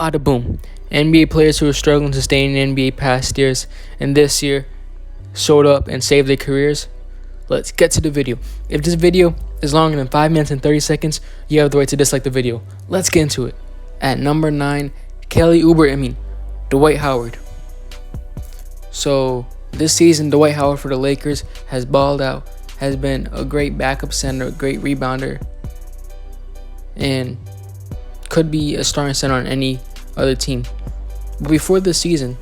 Bada boom. NBA players who were struggling to stay in the NBA past years and this year showed up and saved their careers. Let's get to the video. If this video is longer than 5 minutes and 30 seconds, you have the right to dislike the video. Let's get into it. At number 9, Dwight Howard. So this season, Dwight Howard for the Lakers has balled out, has been a great backup center, a great rebounder, and could be a starting center on any other team. But before this season,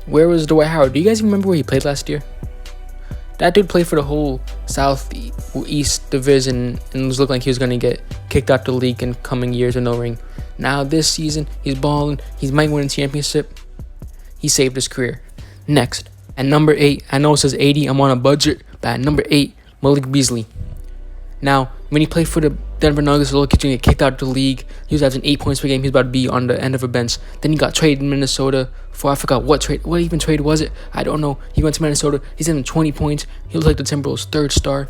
where was Dwight Howard? Do you guys remember where he played last year? That dude played for the whole Southeast Division and was looking like he was going to get kicked out the league in coming years with no ring. Now this season, he's balling. He might win a championship. He saved his career. Next, at number 8, I know it says 80, I'm on a budget, but at number 8, Malik Beasley. Now, when he played for the Denver Nuggets, he was going to get kicked out of the league. He was averaging 8 points per game. He was about to be on the end of a bench. Then he got traded in Minnesota for, I forgot what trade. What even trade was it? I don't know. He went to Minnesota. He's having 20 points. He looks like the Timberwolves' third star.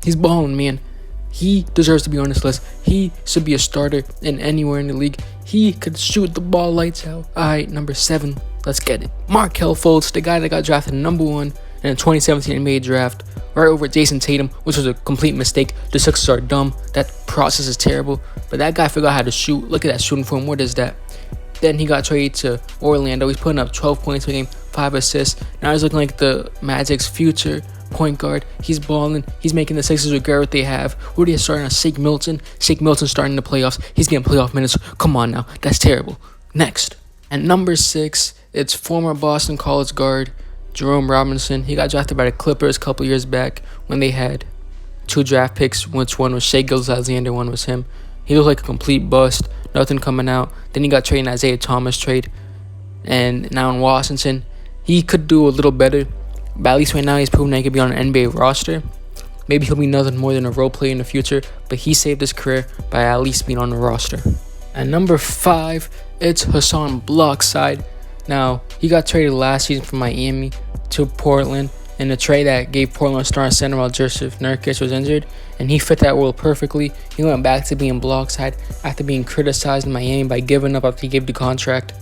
He's balling, man. He deserves to be on this list. He should be a starter in anywhere in the league. He could shoot the ball lights out. All right, number 7. Let's get it. Markelle Fultz, the guy that got drafted number 1 in the 2017 NBA draft, right over Jason Tatum, which was a complete mistake. The Sixers are dumb. That process is terrible. But that guy forgot how to shoot. Look at that shooting form. What is that? Then he got traded to Orlando. He's putting up 12 points per game, 5 assists. Now he's looking like the Magic's future point guard. He's balling. He's making the Sixers regret what they have. Who are they starting on? Shake Milton. Shake Milton starting the playoffs. He's getting playoff minutes. Come on now. That's terrible. Next. At number 6, it's former Boston College guard Jerome Robinson. He got drafted by the Clippers a couple years back when they had 2 draft picks, which one was Shai Gilgeous-Alexander, one was him. He looked like a complete bust, nothing coming out. Then he got traded in Isaiah Thomas trade, and now in Washington, he could do a little better, but at least right now he's proven that he could be on an NBA roster. Maybe he'll be nothing more than a role player in the future, but he saved his career by at least being on the roster. At number 5, it's Hassan Blockside. Now, he got traded last season from Miami to Portland in a trade that gave Portland a starting center while Jusuf Nurkic was injured, and he fit that role perfectly. He went back to being Blockside after being criticized in Miami by giving up after he gave the contract,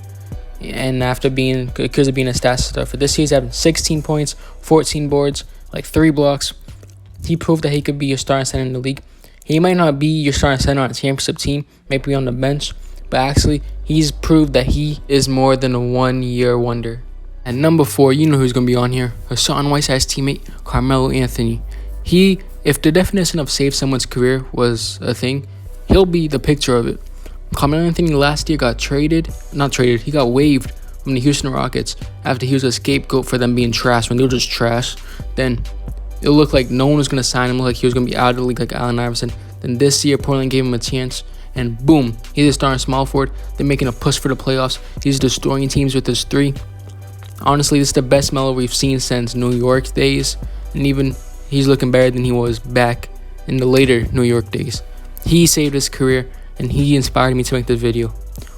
and after being because of being a stat star. For this season, having 16 points, 14 boards, like 3 blocks. He proved that he could be a starting center in the league. He might not be your starting center on a championship team, maybe on the bench, but actually, he's proved that he is more than a one-year wonder. At number 4, you know who's going to be on here. Hassan Whiteside's teammate, Carmelo Anthony. If the definition of save someone's career was a thing, he'll be the picture of it. Carmelo Anthony last year he got waived from the Houston Rockets after he was a scapegoat for them being trash when they were just trash. Then it looked like no one was going to sign him, like he was going to be out of the league like Allen Iverson. Then this year, Portland gave him a chance, and boom, he's a starting small forward. They're making a push for the playoffs. He's destroying teams with his 3. Honestly, this is the best Melo we've seen since New York days, and even he's looking better than he was back in the later New York days. He saved his career, and he inspired me to make this video.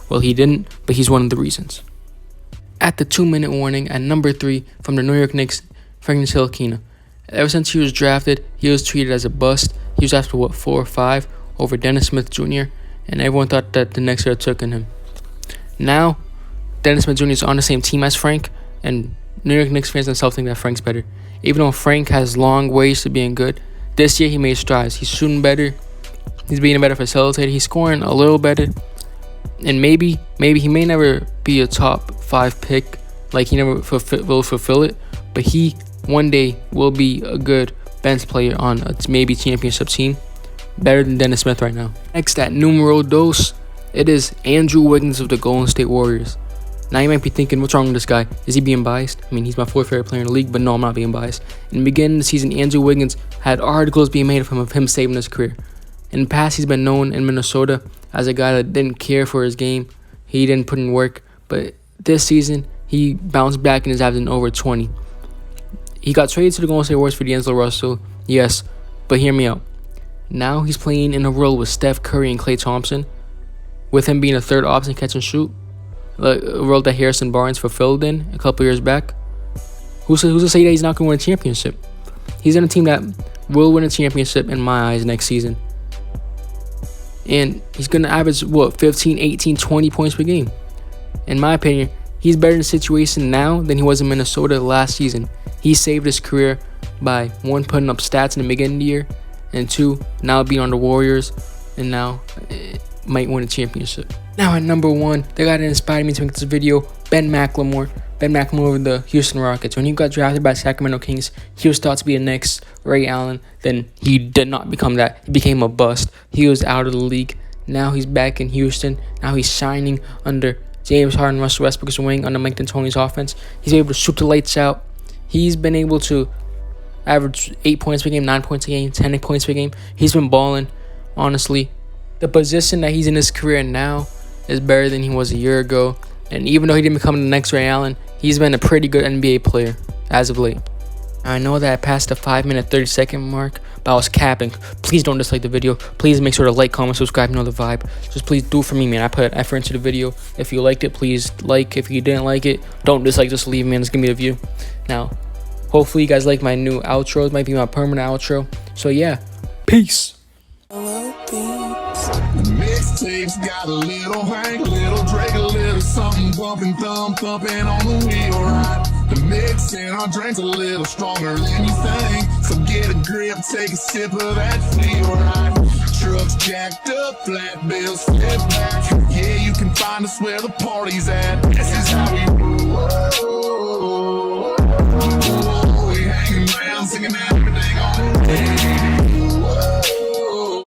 Well, he didn't, but he's one of the reasons. At the 2-minute warning, at number 3, from the New York Knicks, Frank Ntilikina. Ever since he was drafted, he was treated as a bust. He was after 4 or 5 over Dennis Smith Jr., and everyone thought that the Knicks had taken him. Now, Dennis Smith Jr. is on the same team as Frank, and New York Knicks fans themselves think that Frank's better. Even though Frank has long ways to being good, this year he made strides. He's shooting better. He's being a better facilitator. He's scoring a little better. And maybe he may never be a top 5 pick. Like, he never will fulfill it. But he, one day, will be a good bench player on a maybe championship team. Better than Dennis Smith right now. Next, at numero 2, it is Andrew Wiggins of the Golden State Warriors. Now you might be thinking, what's wrong with this guy? Is he being biased? I mean, he's my 4th favorite player in the league, but no, I'm not being biased. In the beginning of the season, Andrew Wiggins had articles being made of him saving his career. In the past, he's been known in Minnesota as a guy that didn't care for his game. He didn't put in work, but this season, he bounced back and is averaging over 20. He got traded to the Golden State Warriors for D'Angelo Russell, yes, but hear me out. Now he's playing in a role with Steph Curry and Klay Thompson, with him being a 3rd option catch and shoot. A role that Harrison Barnes fulfilled in a couple years back. Who's to say that he's not going to win a championship? He's in a team that will win a championship in my eyes next season. And he's going to average, 15, 18, 20 points per game. In my opinion, he's better in the situation now than he was in Minnesota last season. He saved his career by, 1, putting up stats in the beginning of the year, and 2, now being on the Warriors, and now might win a championship. Now at number 1, the guy that inspired me to make this video, McLemore. McLemore of the Houston Rockets. When he got drafted by Sacramento Kings, he was thought to be the next Ray Allen. Then he did not become that. He became a bust. He was out of the league. Now he's back in Houston. Now he's shining under James Harden, Russell Westbrook's wing, under Mike D'Antoni's offense. He's able to shoot the lights out. He's been able to average 8 points per game, 9 points a game, 10 points per game. He's been balling, honestly. The position that he's in his career now is better than he was a year ago. And even though he didn't become the next Ray Allen, he's been a pretty good NBA player as of late. I know that I passed the 5-minute, 30-second mark, but I was capping. Please don't dislike the video. Please make sure to like, comment, subscribe, know the vibe. Just please do it for me, man. I put effort into the video. If you liked it, please like. If you didn't like it, don't dislike. Just leave, man. Just give me a view. Now, hopefully you guys like my new outro. It might be my permanent outro. So yeah, peace. The mixtapes got a little Hank, a little Drake, a little something bumping, thumping on the wheel ride. The mix and our drinks a little stronger than you think. So get a grip, take a sip of that feel right. Trucks jacked up, flat bills flip back. Yeah, you can find us where the party's at.